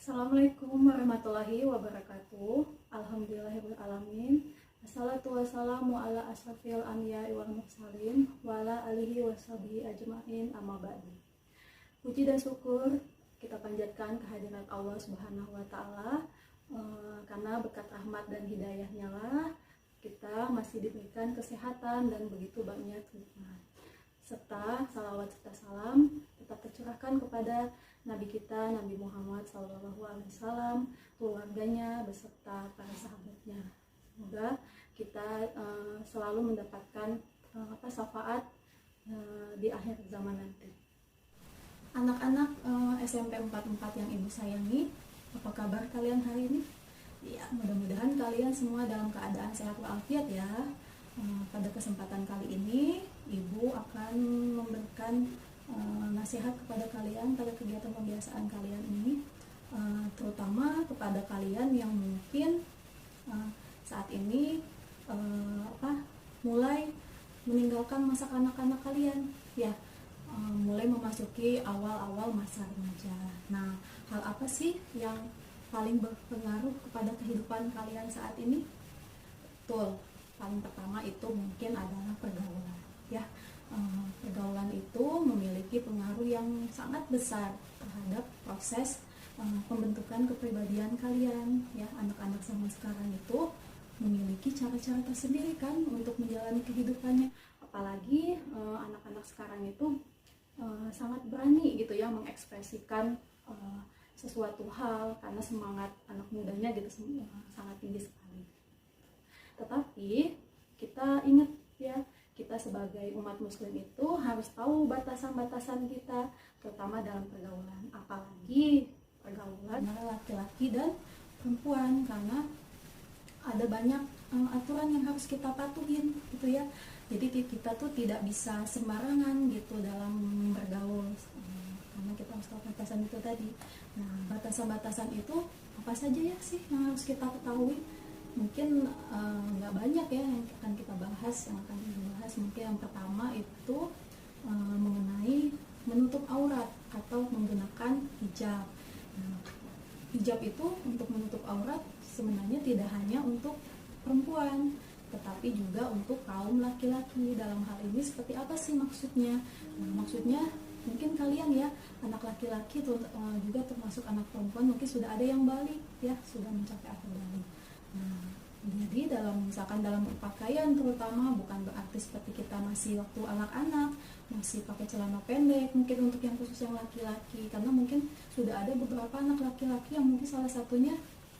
Assalamualaikum warahmatullahi wabarakatuh. Alhamdulillahirrahmanirrahim. Assalatu wassalamu ala asrafil anbiya'i wal mursalin wa ala alihi washabihi ajma'in amma ba'du. Puji dan syukur kita panjatkan kehadirat Allah Subhanahu wa taala, karena berkat rahmat dan hidayahnya lah kita masih diberikan kesehatan dan begitu banyak nikmat. Serta salawat serta salam tetap tercurahkan kepada Nabi kita, Nabi Muhammad SAW, keluarganya beserta para sahabatnya. Semoga kita selalu mendapatkan syafaat di akhir zaman nanti. Anak-anak SMP 44 yang ibu sayangi, apa kabar kalian hari ini? Ya, mudah-mudahan kalian semua dalam keadaan sehat walafiat ya. Pada kesempatan kali ini, ibu akan memberikan nasihat kepada kalian pada kegiatan pembiasaan kalian ini, terutama kepada kalian yang mungkin saat ini mulai meninggalkan masa kanak-kanak kalian ya, mulai memasuki awal-awal masa remaja. Nah, hal apa sih yang paling berpengaruh kepada kehidupan kalian saat ini? Betul, paling pertama itu mungkin adalah pergaulan ya. Pergaulan itu memiliki pengaruh yang sangat besar terhadap proses pembentukan kepribadian kalian ya. Anak-anak zaman sekarang itu memiliki cara-cara tersendiri kan untuk menjalani kehidupannya, apalagi anak-anak sekarang itu sangat berani gitu ya mengekspresikan sesuatu hal, karena semangat anak mudanya gitu sangat tinggi sekali. Tetapi kita ingat ya, kita sebagai umat muslim itu harus tahu batasan-batasan kita, terutama dalam pergaulan, apalagi pergaulan antara laki-laki dan perempuan, karena ada banyak aturan yang harus kita patuhin gitu ya. Jadi kita tuh tidak bisa sembarangan gitu dalam bergaul, karena kita harus tahu batasan itu tadi. Nah, batasan-batasan itu apa saja ya sih yang harus kita ketahui? Mungkin nggak banyak ya yang akan kita bahas. Mungkin yang pertama itu mengenai menutup aurat atau menggunakan hijab. Nah, hijab itu untuk menutup aurat sebenarnya tidak hanya untuk perempuan, tetapi juga untuk kaum laki-laki. Dalam hal ini seperti apa sih maksudnya? Nah, maksudnya mungkin kalian ya, anak laki-laki juga termasuk anak perempuan, mungkin sudah ada yang balik ya, sudah mencapai akhir balik. Nah, jadi misalkan dalam berpakaian terutama, bukan berarti seperti kita masih waktu anak-anak masih pakai celana pendek, mungkin untuk yang khusus yang laki-laki, karena mungkin sudah ada beberapa anak laki-laki yang mungkin salah satunya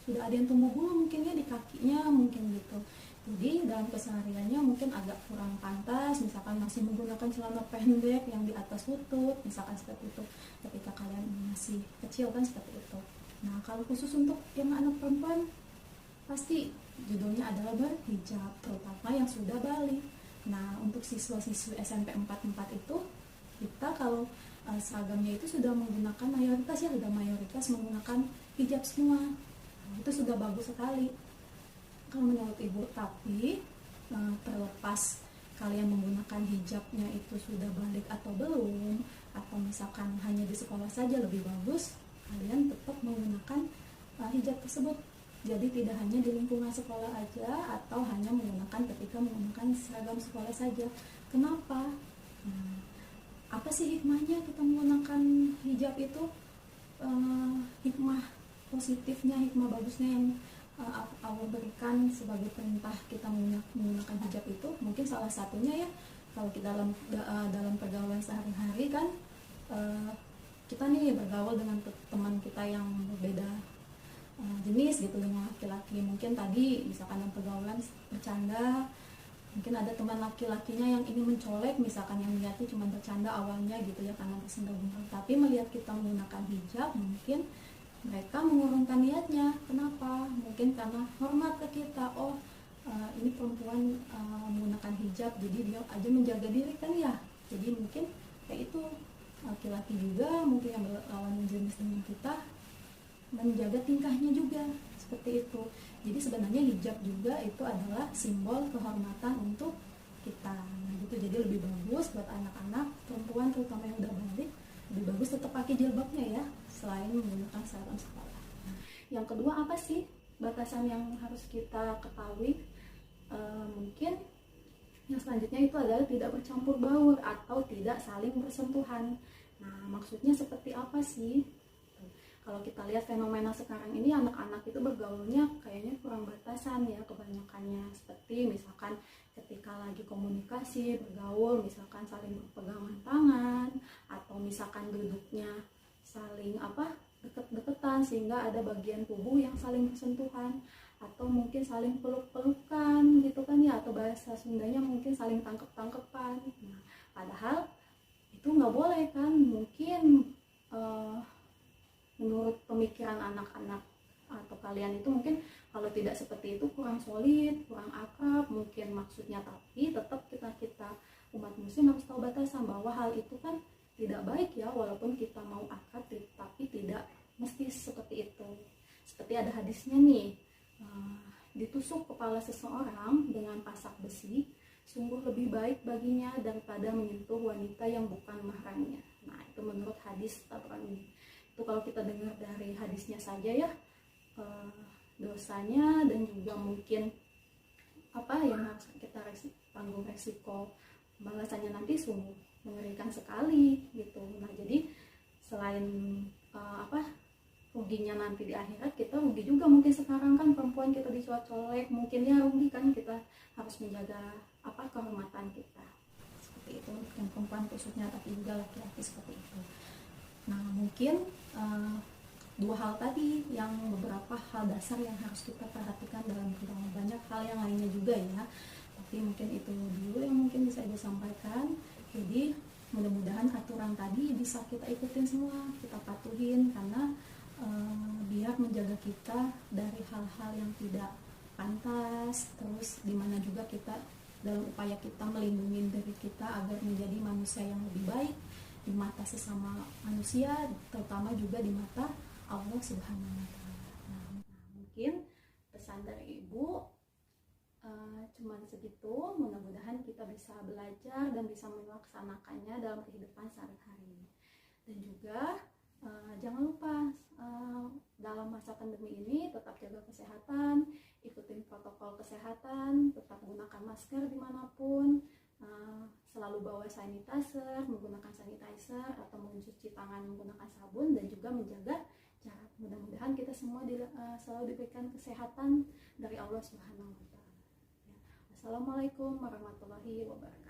sudah ada yang tumbuh bulu mungkin ya di kakinya mungkin gitu. Jadi dalam kesehariannya mungkin agak kurang pantas, misalkan masih menggunakan celana pendek yang di atas lutut, misalkan seperti itu ketika kalian masih kecil kan, seperti itu. Nah, kalau khusus untuk yang anak perempuan, pasti judulnya adalah berhijab, terutama yang sudah balik. Nah, untuk siswa-siswi SMP 44 itu, kita kalau seragamnya itu sudah menggunakan mayoritas menggunakan hijab semua. Nah, itu sudah bagus sekali kalau menurut ibu. Tapi terlepas kalian menggunakan hijabnya itu sudah balik atau belum, atau misalkan hanya di sekolah saja, lebih bagus kalian tetap menggunakan hijab tersebut. Jadi tidak hanya di lingkungan sekolah aja, atau hanya menggunakan ketika menggunakan seragam sekolah saja. Kenapa? Nah, apa sih hikmahnya kita menggunakan hijab itu? Hikmah positifnya, hikmah bagusnya yang Allah berikan sebagai perintah kita menggunakan hijab itu, mungkin salah satunya ya, kalau kita dalam pergaulan sehari-hari kan, kita nih bergaul dengan teman kita yang berbeda jenis gitu dengan laki-laki. Mungkin tadi misalkan dalam pergaulan bercanda, mungkin ada teman laki-lakinya yang ingin mencolek, misalkan yang niatnya cuma bercanda awalnya gitu ya, karena bersenda-gurau, tapi melihat kita menggunakan hijab, mungkin mereka mengurungkan niatnya. Kenapa? Mungkin karena hormat ke kita. Oh, ini perempuan menggunakan hijab, jadi dia aja menjaga diri kan ya. Jadi mungkin kayak itu. Laki-laki juga mungkin yang berlawan jenis dengan kita menjaga tingkahnya juga seperti itu. Jadi sebenarnya hijab juga itu adalah simbol kehormatan untuk kita. Nah, gitu. Jadi lebih bagus buat anak-anak perempuan terutama yang udah balik, lebih bagus tetap pakai jilbabnya ya, selain menggunakan seragam sekolah. yang kedua apa sih batasan yang harus kita ketahui? Mungkin yang selanjutnya itu adalah tidak bercampur baur atau tidak saling bersentuhan. Nah, maksudnya seperti apa sih? Kalau kita lihat fenomena sekarang ini, anak-anak itu bergaulnya kayaknya kurang batasan ya kebanyakannya. Seperti misalkan ketika lagi komunikasi, bergaul, misalkan saling berpegangan tangan, atau misalkan duduknya saling deket-deketan sehingga ada bagian tubuh yang saling bersentuhan, atau mungkin saling peluk-pelukan gitu kan ya, atau bahasa Sundanya mungkin saling tangkep-tangkepan. Nah, padahal itu nggak boleh kan. Mungkin menurut pemikiran anak-anak atau kalian itu mungkin kalau tidak seperti itu kurang solid, kurang akrab mungkin maksudnya. Tapi tetap kita umat muslim harus tahu batasan bahwa hal itu kan tidak baik ya, walaupun kita mau akrab tapi tidak mesti seperti itu. Seperti ada hadisnya nih, ditusuk kepala seseorang dengan pasak besi sungguh lebih baik baginya daripada menyentuh wanita yang bukan mahramnya. Nah, itu menurut hadis Tabrani. Itu kalau kita dengar dari hadisnya saja ya, dosanya dan juga mungkin apa yang harus kita tanggung resiko balasannya nanti sungguh mengerikan sekali gitu. Nah, jadi selain ruginya nanti di akhirat, kita rugi juga mungkin sekarang kan perempuan kita dicolek, mungkin ya rugi kan, kita harus menjaga kehormatan kita seperti itu, yang perempuan khususnya tapi juga laki-laki seperti itu. Nah, mungkin dua hal tadi yang beberapa hal dasar yang harus kita perhatikan dalam bergaul. Banyak hal yang lainnya juga ya, tapi mungkin itu dulu yang mungkin bisa ibu sampaikan. Jadi mudah-mudahan aturan tadi bisa kita ikutin semua, kita patuhin, karena biar menjaga kita dari hal-hal yang tidak pantas, terus dimana juga kita dalam upaya kita melindungi diri kita agar menjadi manusia yang lebih baik di mata sesama manusia, terutama juga di mata Allah Subhanahu wa Ta'ala. Nah, mungkin pesan dari ibu cuman segitu. Mudah-mudahan kita bisa belajar dan bisa melaksanakannya dalam kehidupan sehari-hari. Dan juga jangan lupa dalam masa pandemi ini tetap jaga kesehatan, ikutin protokol kesehatan, tetap gunakan masker dimanapun, selalu bawa sanitizer, menggunakan sanitizer atau mencuci tangan menggunakan sabun, dan juga menjaga jarak. Mudah-mudahan kita semua selalu diberikan kesehatan dari Allah Subhanahu wa Ta'ala. Assalamualaikum warahmatullahi wabarakatuh.